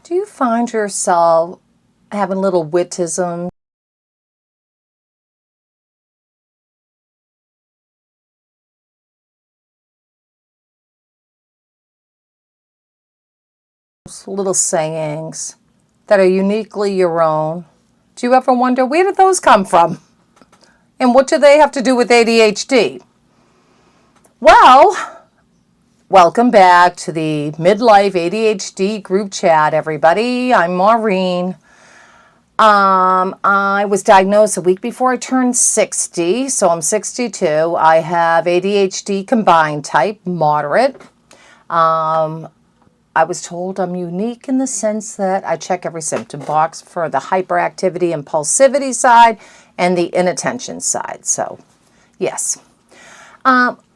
Do you find yourself having little witticisms? Little sayings that are uniquely your own? Do you ever wonder, where did those come from? And what do they have to do with ADHD? Well, welcome back to the Midlife ADHD Group Chat, everybody. I'm Maureen. I was diagnosed a week before I turned 60, so I'm 62. I have ADHD combined type, moderate. I was told I'm unique in the sense that I check every symptom box for the hyperactivity, impulsivity side and the inattention side. So, yes.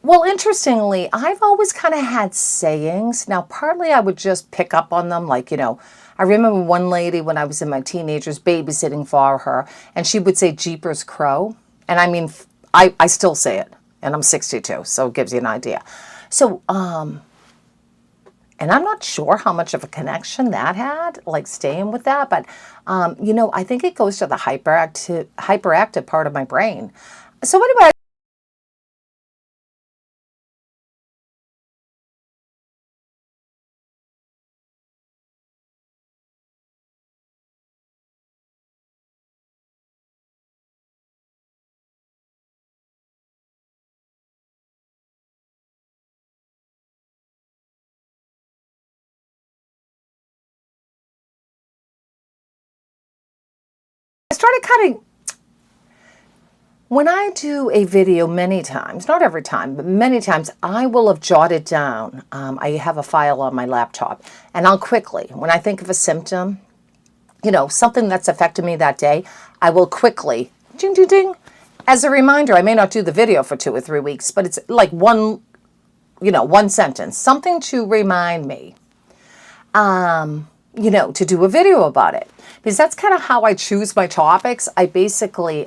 Well, interestingly, I've always kind of had sayings. Now, partly I would just pick up on them. Like, I remember one lady when I was in my teenagers babysitting for her, and she would say Jeepers Crow. And I mean, I still say it, and I'm 62, so it gives you an idea. So, and I'm not sure how much of a connection that had, like staying with that. But, I think it goes to the hyperactive part of my brain. So anyway, I started kind of, when I do a video many times, not every time, but many times, I will have jotted down. I have a file on my laptop, and I'll quickly, when I think of a symptom, something that's affected me that day, I will quickly, ding, ding, ding. As a reminder, I may not do the video for 2 or 3 weeks, but it's like one sentence, something to remind me, to do a video about it. Because that's kind of how I choose my topics. I basically,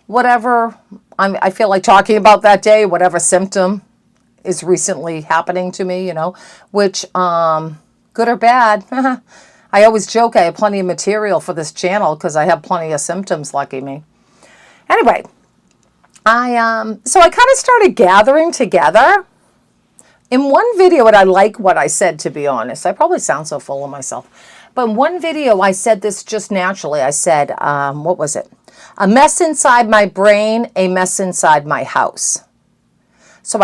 whatever I feel like talking about that day, whatever symptom is recently happening to me, which, good or bad. I always joke I have plenty of material for this channel because I have plenty of symptoms, lucky me. Anyway, so I kind of started gathering together. In one video, and I like what I said, to be honest. I probably sound so full of myself. But in one video, I said this just naturally. I said, what was it? A mess inside my brain, a mess inside my house. So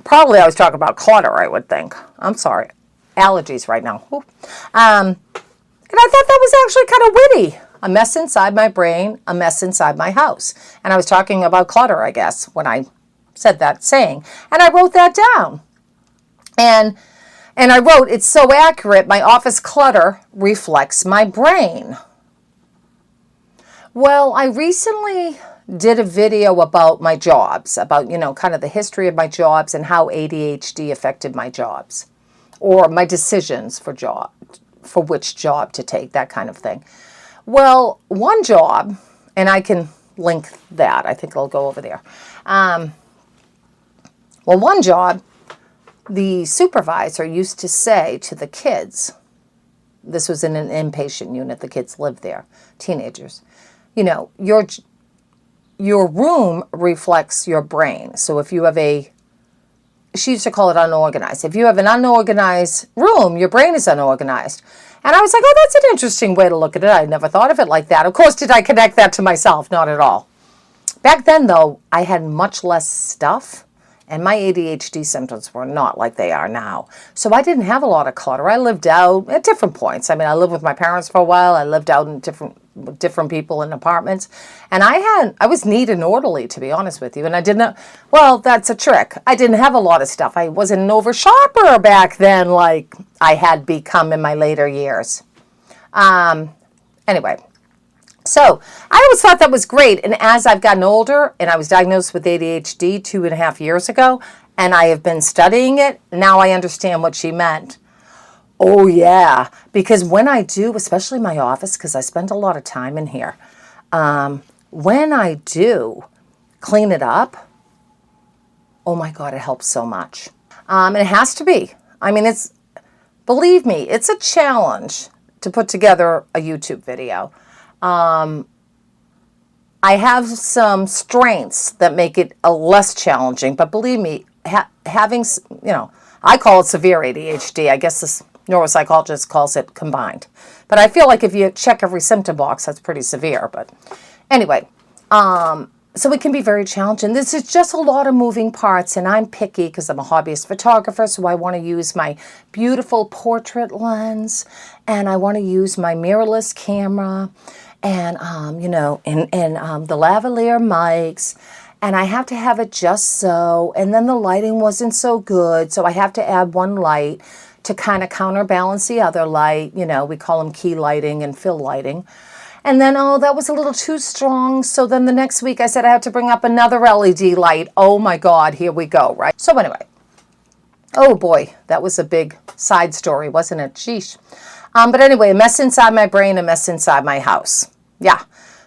probably I was talking about clutter, I would think. I'm sorry. Allergies right now. And I thought that was actually kind of witty. A mess inside my brain, a mess inside my house. And I was talking about clutter, I guess, when I said that saying. And I wrote that down. And I wrote, it's so accurate, my office clutter reflects my brain. Well, I recently did a video about my jobs, about, kind of the history of my jobs and how ADHD affected my jobs or my decisions for which job to take, that kind of thing. Well, one job, and I can link that. I think I'll go over there. One job, the supervisor used to say to the kids, this was in an inpatient unit, the kids lived there, teenagers, your room reflects your brain. So if you have she used to call it unorganized. If you have an unorganized room, your brain is unorganized. And I was like, oh, that's an interesting way to look at it. I never thought of it like that. Of course, did I connect that to myself? Not at all. Back then, though, I had much less stuff. And my ADHD symptoms were not like they are now. So I didn't have a lot of clutter. I lived out at different points. I mean, I lived with my parents for a while. I lived out in different people in apartments. And I was neat and orderly, to be honest with you. And I didn't, well, that's a trick. I didn't have a lot of stuff. I wasn't an over shopper back then like I had become in my later years. Anyway. So I always thought that was great. And as I've gotten older, and I was diagnosed with ADHD 2.5 years ago, and I have been studying it, now I understand what she meant. Oh, yeah. Because when I do, especially my office, because I spend a lot of time in here, when I do clean it up, oh, my God, it helps so much. And it has to be. I mean, Believe me, it's a challenge to put together a YouTube video. I have some strengths that make it a less challenging, but believe me, having, I call it severe ADHD. I guess this neuropsychologist calls it combined. But I feel like if you check every symptom box, that's pretty severe. But anyway, so it can be very challenging. This is just a lot of moving parts, and I'm picky because I'm a hobbyist photographer, so I want to use my beautiful portrait lens, and I want to use my mirrorless camera, and, the lavalier mics, and I have to have it just so, and then the lighting wasn't so good, so I have to add one light to kind of counterbalance the other light. We call them key lighting and fill lighting. And then, that was a little too strong. So then the next week I said I had to bring up another LED light. Oh my God, here we go, right? So anyway, oh boy, that was a big side story, wasn't it? Sheesh. But anyway, a mess inside my brain, a mess inside my house. Yeah.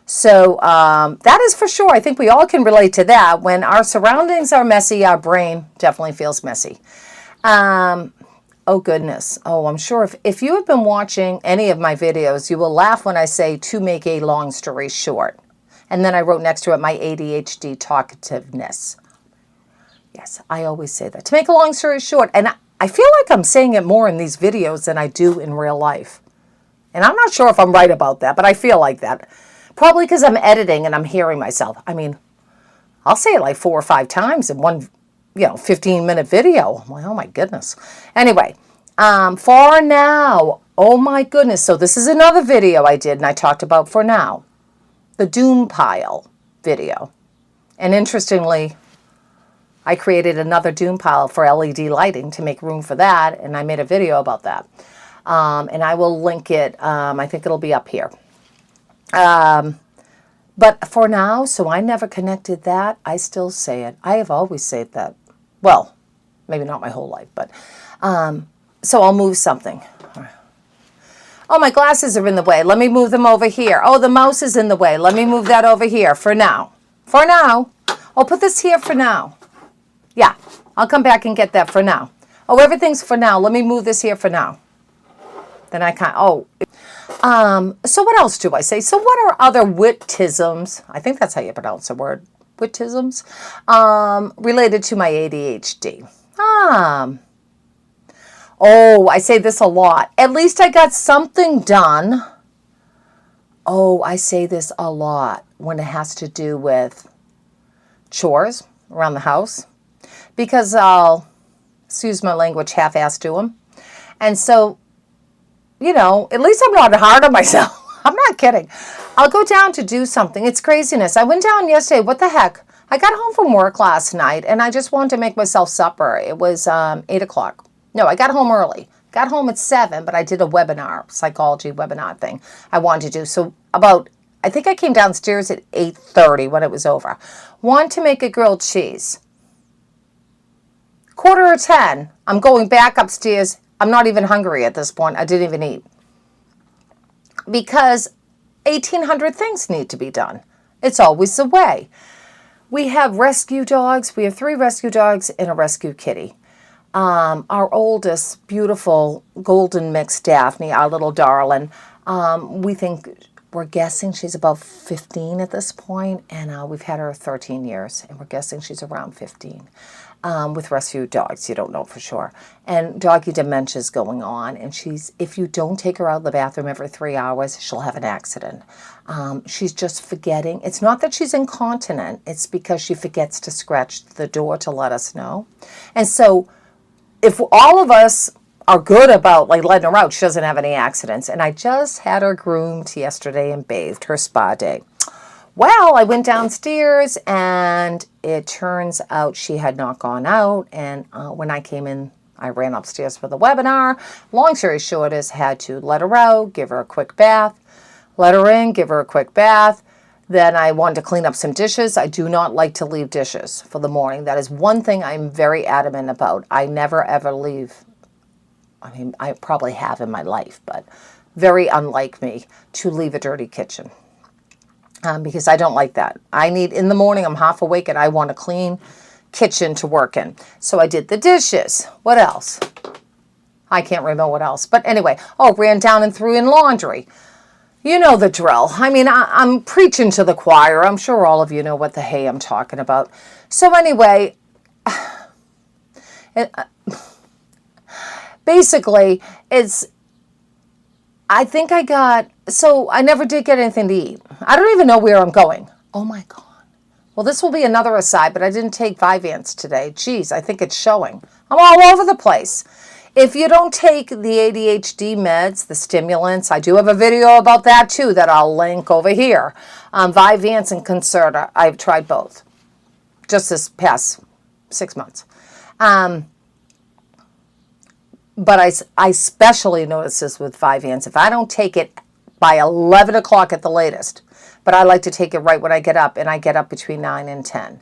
So that is for sure. I think we all can relate to that. When our surroundings are messy, our brain definitely feels messy. Oh, goodness. Oh, I'm sure if you have been watching any of my videos, you will laugh when I say to make a long story short. And then I wrote next to it my ADHD talkativeness. Yes, I always say that. To make a long story short. And I feel like I'm saying it more in these videos than I do in real life. And I'm not sure if I'm right about that, but I feel like that. Probably because I'm editing and I'm hearing myself. I mean, I'll say it like 4 or 5 times in one 15-minute video. I'm like, oh my goodness. Anyway, for now, oh my goodness. So this is another video I did, and I talked about for now, the doom pile video. And interestingly, I created another doom pile for LED lighting to make room for that, and I made a video about that. And I will link it. I think it'll be up here. But for now, so I never connected that. I still say it. I have always said that. Well, maybe not my whole life, but so I'll move something. Oh, my glasses are in the way. Let me move them over here. Oh, the mouse is in the way. Let me move that over here for now. For now. I'll put this here for now. Yeah, I'll come back and get that for now. Oh, everything's for now. Let me move this here for now. Then I can't. Oh. So what else do I say? So what are other witticisms? I think that's how you pronounce the word. Witticisms related to my ADHD. Oh, I say this a lot. At least I got something done. Oh, I say this a lot when it has to do with chores around the house, because I'll, excuse my language, half-ass do them. And so, at least I'm not hard on myself. I'm not kidding. I'll go down to do something. It's craziness. I went down yesterday. What the heck? I got home from work last night, and I just wanted to make myself supper. It was 8 o'clock. No, I got home early. Got home at 7, but I did a webinar, psychology webinar thing I wanted to do. So I think I came downstairs at 8:30 when it was over. Want to make a grilled cheese. 9:45, I'm going back upstairs. I'm not even hungry at this point. I didn't even eat. Because 1,800 things need to be done. It's always the way. We have rescue dogs. We have 3 rescue dogs and a rescue kitty. Our oldest, beautiful golden mix Daphne, our little darling, we're guessing she's about 15 at this point, and we've had her 13 years, and we're guessing she's around 15. With rescue dogs, you don't know for sure. And doggy dementia is going on, and if you don't take her out of the bathroom every 3 hours, she'll have an accident. She's just forgetting. It's not that she's incontinent, it's because she forgets to scratch the door to let us know. And so if all of us are good about letting her out, she doesn't have any accidents. And I just had her groomed yesterday and bathed, her spa day. Well, I went downstairs, and it turns out she had not gone out. And when I came in, I ran upstairs for the webinar. Long story short is, had to let her out, give her a quick bath, let her in, give her a quick bath. Then I wanted to clean up some dishes. I do not like to leave dishes for the morning. That is one thing I'm very adamant about. I never, ever leave. I mean, I probably have in my life, but very unlike me to leave a dirty kitchen. Because I don't like that. In the morning, I'm half awake and I want a clean kitchen to work in. So I did the dishes. What else? I can't remember what else. But anyway, ran down and threw in laundry. You know the drill. I mean, I'm preaching to the choir. I'm sure all of you know what the hey I'm talking about. So anyway, basically, I think I never did get anything to eat. I don't even know where I'm going. Oh my God. Well, this will be another aside, but I didn't take Vyvanse today. Geez, I think it's showing. I'm all over the place. If you don't take the ADHD meds, the stimulants, I do have a video about that too that I'll link over here. Vyvanse and Concerta, I've tried both just this past 6 months. But I especially notice this with Vyvanse. If I don't take it by 11 o'clock at the latest, but I like to take it right when I get up, and I get up between 9 and 10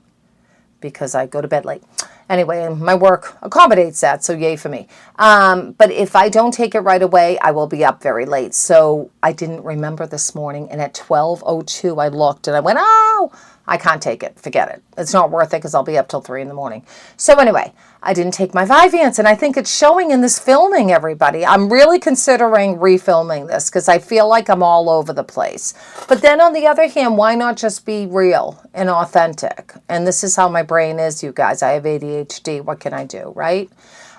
because I go to bed late. Anyway, my work accommodates that, so yay for me. But if I don't take it right away, I will be up very late. So I didn't remember this morning, and at 12:02 I looked, and I went, oh, I can't take it. Forget it. It's not worth it because I'll be up till 3 in the morning. So anyway, I didn't take my Vyvanse, and I think it's showing in this filming, everybody. I'm really considering refilming this because I feel like I'm all over the place. But then on the other hand, why not just be real and authentic? And this is how my brain is, you guys. I have ADHD. What can I do, right?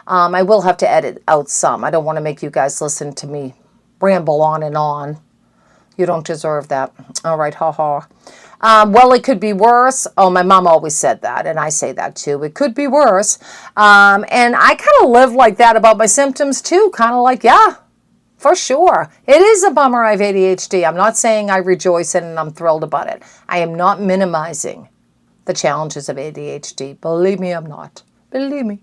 I will have to edit out some. I don't want to make you guys listen to me ramble on and on. You don't deserve that. All right, ha-ha. Well, it could be worse. Oh, my mom always said that, and I say that too. It could be worse. And I kind of live like that about my symptoms too. Kind of like, yeah, for sure. It is a bummer I have ADHD. I'm not saying I rejoice in it and I'm thrilled about it. I am not minimizing the challenges of ADHD. Believe me, I'm not. Believe me.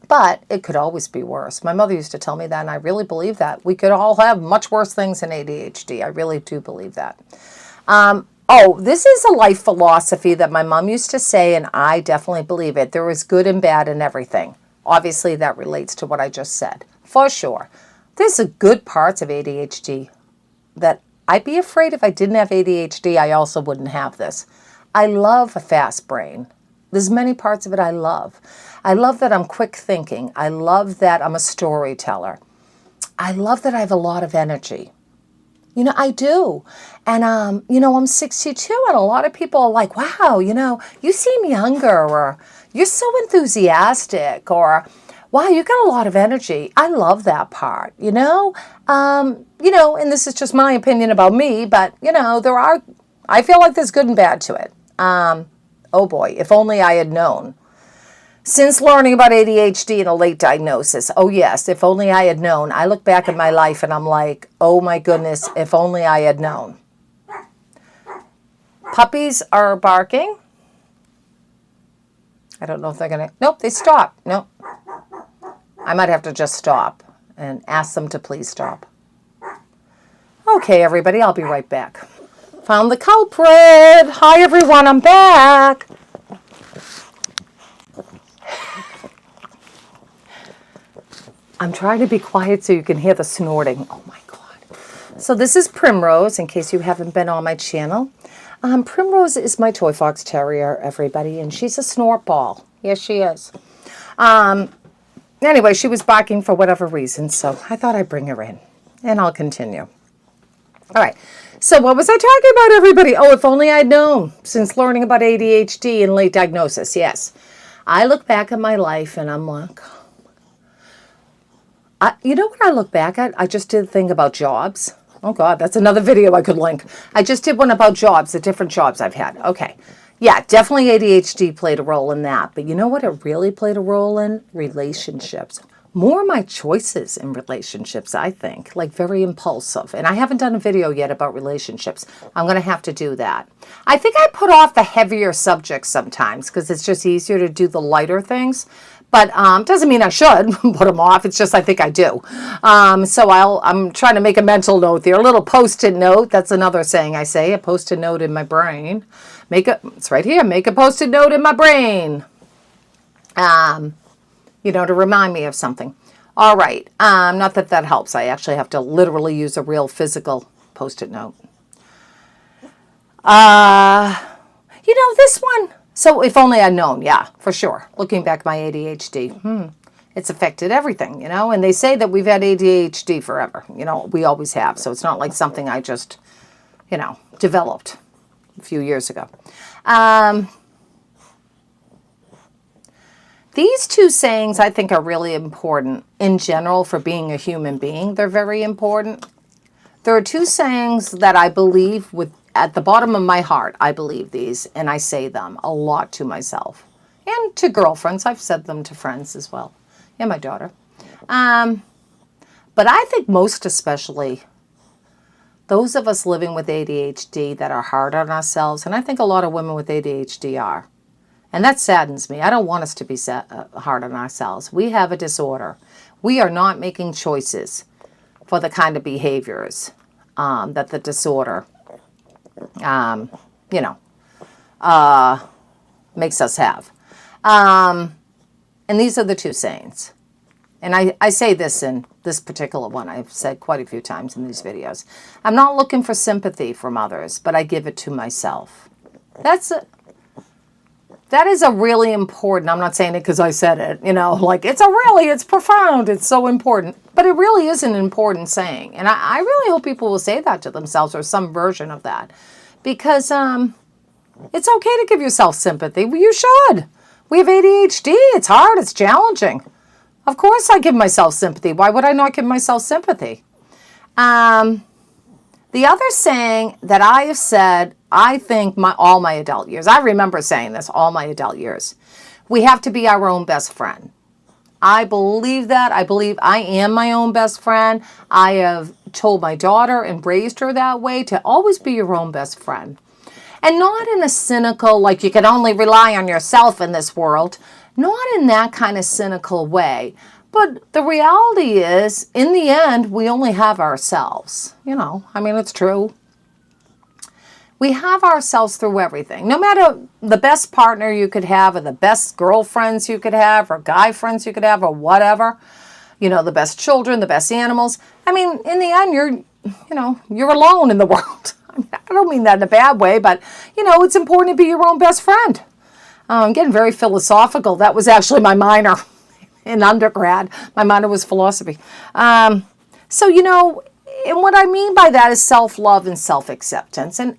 But it could always be worse. My mother used to tell me that, and I really believe that. We could all have much worse things than ADHD. I really do believe that. This is a life philosophy that my mom used to say, and I definitely believe it. There is good and bad in everything. Obviously, that relates to what I just said, for sure. There's a good parts of ADHD that I'd be afraid if I didn't have ADHD, I also wouldn't have this. I love a fast brain. There's many parts of it I love. I love that I'm quick thinking. I love that I'm a storyteller. I love that I have a lot of energy. You know, I do. And, I'm 62, and a lot of people are like, wow, you seem younger, or you're so enthusiastic, or wow, you got a lot of energy. I love that part, and this is just my opinion about me, but, I feel like there's good and bad to it. Oh boy, if only I had known. Since learning about ADHD and a late diagnosis, oh yes, if only I had known. I look back at my life and I'm like, oh my goodness, if only I had known. Puppies are barking. I don't know if they're going to, nope, they stop. Nope. I might have to just stop and ask them to please stop. Okay, everybody, I'll be right back. Found the culprit. Hi, everyone. I'm back. I'm trying to be quiet so you can hear the snorting. Oh, my God. So this is Primrose, in case you haven't been on my channel. Primrose is my toy fox terrier, everybody, and she's a snort ball. Yes, she is. Anyway, she was barking for whatever reason, so I thought I'd bring her in, and I'll continue. All right. So what was I talking about, everybody? Oh, if only I'd known since learning about ADHD and late diagnosis. Yes. I look back at my life and I'm like, you know what I look back at? I just did a thing about jobs. Oh, God, that's another video I could link. I just did one about jobs, the different jobs I've had. Okay. Yeah, definitely ADHD played a role in that. But you know what it really played a role in? Relationships. More of my choices in relationships, I think, like very impulsive. And I haven't done a video yet about relationships. I'm going to have to do that. I think I put off the heavier subjects sometimes because it's just easier to do the lighter things. But doesn't mean I should put them off. It's just I think I do. So I'm trying to make a mental note there. A little Post-it note. That's another saying I say. A Post-it note in my brain. It's right here. Make a Post-it note in my brain. To remind me of something. All right. Not that that helps. I actually have to literally use a real physical Post-it note. This one. So if only I'd known. Yeah, for sure. Looking back at my ADHD. It's affected everything, you know, and they say that we've had ADHD forever. You know, we always have. So it's not like something I just, you know, developed a few years ago. These two sayings I think are really important in general for being a human being. They're very important. There are two sayings that I believe at the bottom of my heart. I believe these, and I say them a lot to myself and to girlfriends. I've said them to friends as well, and my daughter. But I think most especially those of us living with ADHD that are hard on ourselves, and I think a lot of women with ADHD are. And that saddens me. I don't want us to be hard on ourselves. We have a disorder. We are not making choices for the kind of behaviors that the disorder, makes us have. And these are the two sayings. And I say this in this particular one. I've said quite a few times in these videos. I'm not looking for sympathy from others, but I give it to myself. That is a really important, I'm not saying it because I said it, you know, like it's profound, it's so important. But it really is an important saying. And I really hope people will say that to themselves or some version of that. Because it's okay to give yourself sympathy. Well, you should. We have ADHD, it's hard, it's challenging. Of course I give myself sympathy. Why would I not give myself sympathy? The other saying that I have said, I think all my adult years, I remember saying this all my adult years, we have to be our own best friend. I believe that. I believe I am my own best friend. I have told my daughter and raised her that way, to always be your own best friend. And not in a cynical, like you can only rely on yourself in this world, not in that kind of cynical way. But the reality is, in the end, we only have ourselves. You know, I mean, it's true. We have ourselves through everything. No matter the best partner you could have, or the best girlfriends you could have, or guy friends you could have, or whatever. You know, the best children, the best animals. I mean, in the end, you're alone in the world. I mean, I don't mean that in a bad way, but, you know, it's important to be your own best friend. I'm getting very philosophical. That was actually my minor in undergrad. My minor was philosophy. So, you know, and what I mean by that is self-love and self-acceptance. And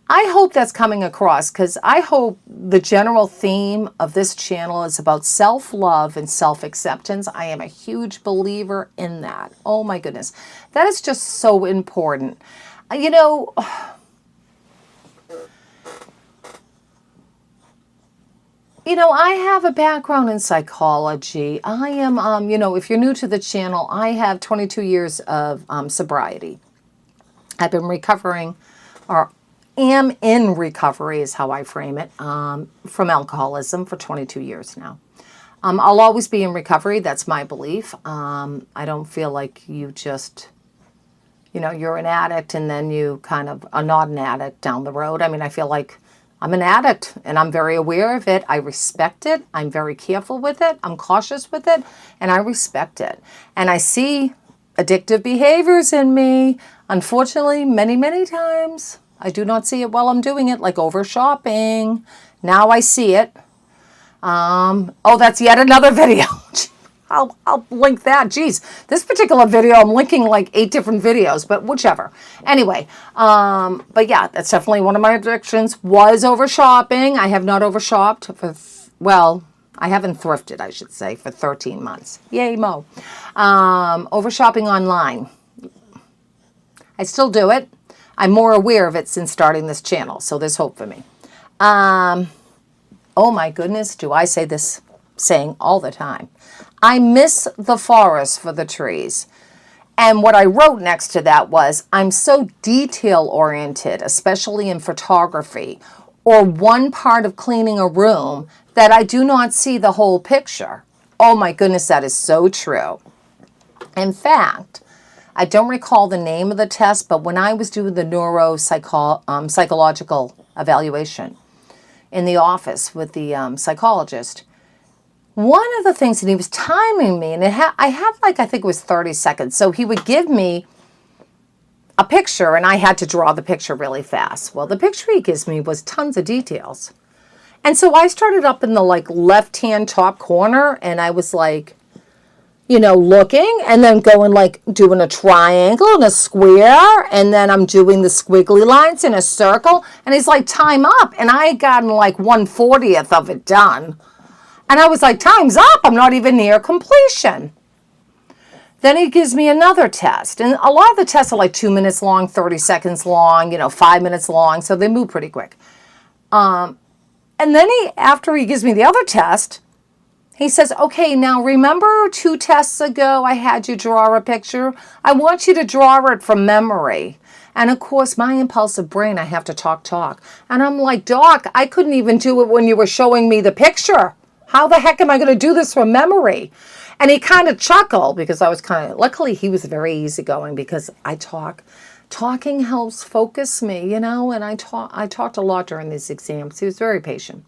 I hope that's coming across, because I hope the general theme of this channel is about self-love and self-acceptance. I am a huge believer in that. Oh my goodness. That is just so important. You know, I have a background in psychology. I am, if you're new to the channel, I have 22 years of sobriety. I've been recovering, or am in recovery is how I frame it, from alcoholism for 22 years now. I'll always be in recovery. That's my belief. I don't feel like you just, you're an addict and then you kind of are not an addict down the road. I mean, I feel like I'm an addict and I'm very aware of it. I respect it. I'm very careful with it. I'm cautious with it, and I respect it. And I see addictive behaviors in me. Unfortunately, many, many times, I do not see it while I'm doing it, like over shopping. Now I see it. Oh, that's yet another video. I'll link that. Geez, this particular video, I'm linking like 8 different videos, but whichever. Anyway, but yeah, that's definitely one of my addictions, was over shopping. I have not over-shopped I haven't thrifted, I should say, for 13 months. Yay, Mo. Over shopping online. I still do it. I'm more aware of it since starting this channel, so there's hope for me. Oh my goodness, do I say this saying all the time. I miss the forest for the trees. And what I wrote next to that was, I'm so detail-oriented, especially in photography, or one part of cleaning a room, that I do not see the whole picture. Oh my goodness, that is so true. In fact, I don't recall the name of the test, but when I was doing the psychological evaluation in the office with the psychologist, one of the things, and he was timing me, and I had like, I think it was 30 seconds. So he would give me a picture, and I had to draw the picture really fast. Well, the picture he gives me was tons of details. And so I started up in the like left-hand top corner, and I was like, looking, and then going like doing a triangle and a square, and then I'm doing the squiggly lines in a circle, and he's like, time up, and I had gotten like 1/40th of it done. And I was like, time's up, I'm not even near completion. Then he gives me another test, and a lot of the tests are like 2 minutes long, 30 seconds long, 5 minutes long, so they move pretty quick. And then after he gives me the other test, he says, okay, now remember 2 tests ago I had you draw a picture? I want you to draw it from memory. And of course, my impulsive brain, I have to talk. And I'm like, Doc, I couldn't even do it when you were showing me the picture. How the heck am I going to do this from memory? And he kind of chuckled because I was luckily he was very easygoing because I talk. Talking helps focus me, and I talked a lot during these exams. He was very patient.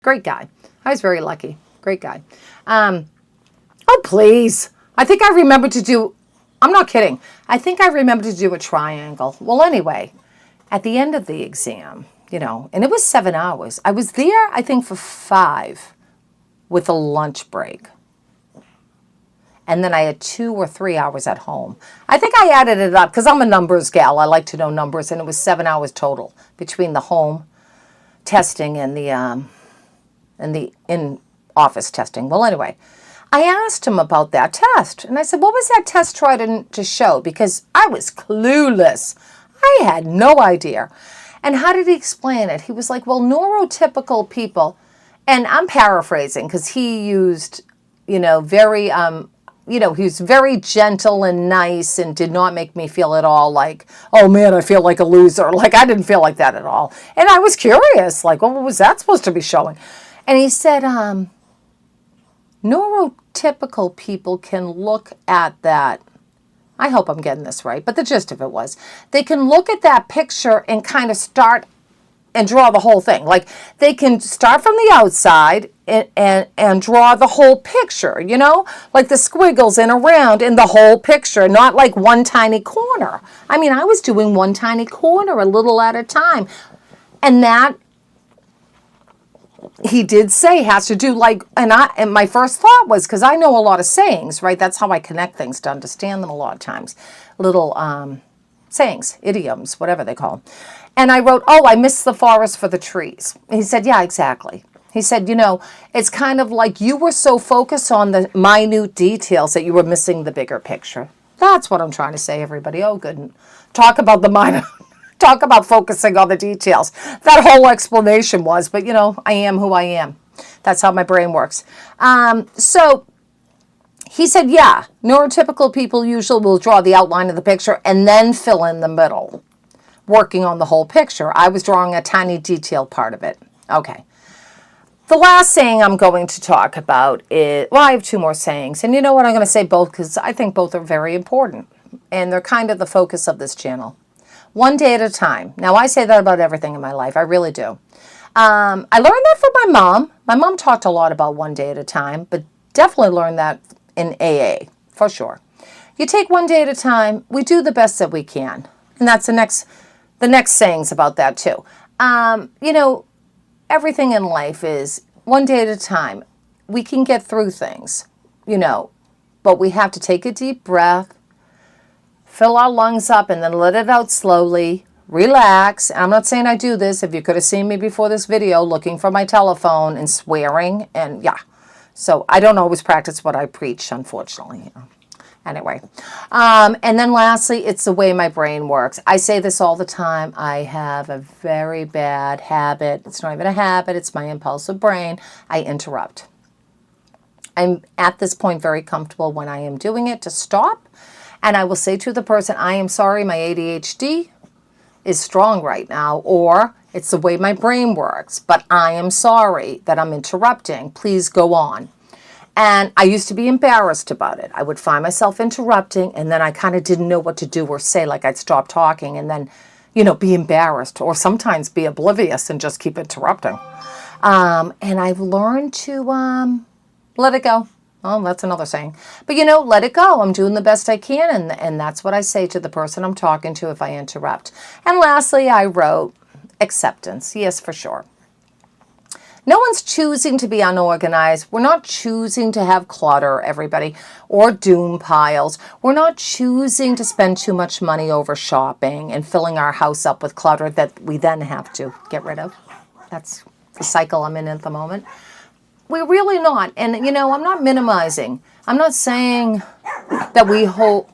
Great guy. I was very lucky. Great guy. Oh, please. I think I remember to do, I'm not kidding. I think I remember to do a triangle. Well, anyway, at the end of the exam, and it was 7 hours. I was there, I think, for 5 with a lunch break. And then I had 2 or 3 hours at home. I think I added it up because I'm a numbers gal. I like to know numbers. And it was 7 hours total between the home testing and the in-office testing. Well, anyway, I asked him about that test. And I said, what was that test trying to show? Because I was clueless. I had no idea. And how did he explain it? He was like, well, neurotypical people, and I'm paraphrasing because he used, very, he was very gentle and nice and did not make me feel at all like, oh man, I feel like a loser. Like I didn't feel like that at all. And I was curious, like, well, what was that supposed to be showing? And he said, neurotypical people can look at that. I hope I'm getting this right, but the gist of it was they can look at that picture and kind of start and draw the whole thing. Like they can start from the outside and draw the whole picture, like the squiggles and around in the whole picture, not like one tiny corner. I mean, I was doing one tiny corner a little at a time. And that he did say has to do like, and my first thought was, because I know a lot of sayings, right? That's how I connect things to understand them a lot of times. Little sayings, idioms, whatever they call them. And I wrote, oh, I missed the forest for the trees. And he said, yeah, exactly. He said, it's kind of like you were so focused on the minute details that you were missing the bigger picture. That's what I'm trying to say, everybody. Oh, good. Talk about the minor. Talk about focusing on the details. That whole explanation was, but I am who I am. That's how my brain works. So he said, yeah, neurotypical people usually will draw the outline of the picture and then fill in the middle, working on the whole picture. I was drawing a tiny detail part of it. Okay. The last saying I'm going to talk about is, well, I have 2 more sayings. And you know what? I'm going to say both because I think both are very important. And they're kind of the focus of this channel. One day at a time. Now, I say that about everything in my life. I really do. I learned that from my mom. My mom talked a lot about one day at a time, but definitely learned that in AA, for sure. You take one day at a time. We do the best that we can. And that's the next sayings about that, too. Everything in life is one day at a time. We can get through things, but we have to take a deep breath, fill our lungs up, and then let it out slowly. Relax. I'm not saying I do this. If you could have seen me before this video looking for my telephone and swearing, and yeah. So I don't always practice what I preach, unfortunately. Anyway. And then lastly, it's the way my brain works. I say this all the time. I have a very bad habit. It's not even a habit. It's my impulsive brain. I interrupt. I'm at this point very comfortable when I am doing it to stop. And I will say to the person, I am sorry, my ADHD is strong right now, or it's the way my brain works, but I am sorry that I'm interrupting. Please go on. And I used to be embarrassed about it. I would find myself interrupting, and then I kind of didn't know what to do or say, like I'd stop talking and then, be embarrassed, or sometimes be oblivious and just keep interrupting. And I've learned to let it go. Oh, that's another saying. But let it go. I'm doing the best I can, and that's what I say to the person I'm talking to if I interrupt. And lastly, I wrote acceptance. Yes, for sure. No one's choosing to be unorganized. We're not choosing to have clutter, everybody, or doom piles. We're not choosing to spend too much money over shopping and filling our house up with clutter that we then have to get rid of. That's the cycle I'm in at the moment. We're really not. And, I'm not minimizing. I'm not saying that we hold...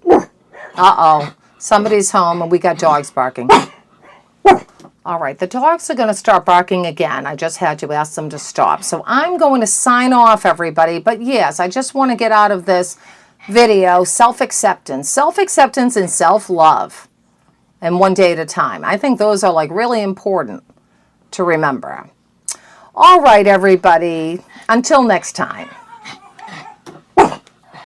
Uh-oh. Somebody's home and we got dogs barking. All right, the dogs are going to start barking again. I just had to ask them to stop. So I'm going to sign off, everybody. But yes, I just want to get out of this video self-acceptance. Self-acceptance and self-love. And one day at a time. I think those are like really important to remember. All right, everybody. Until next time.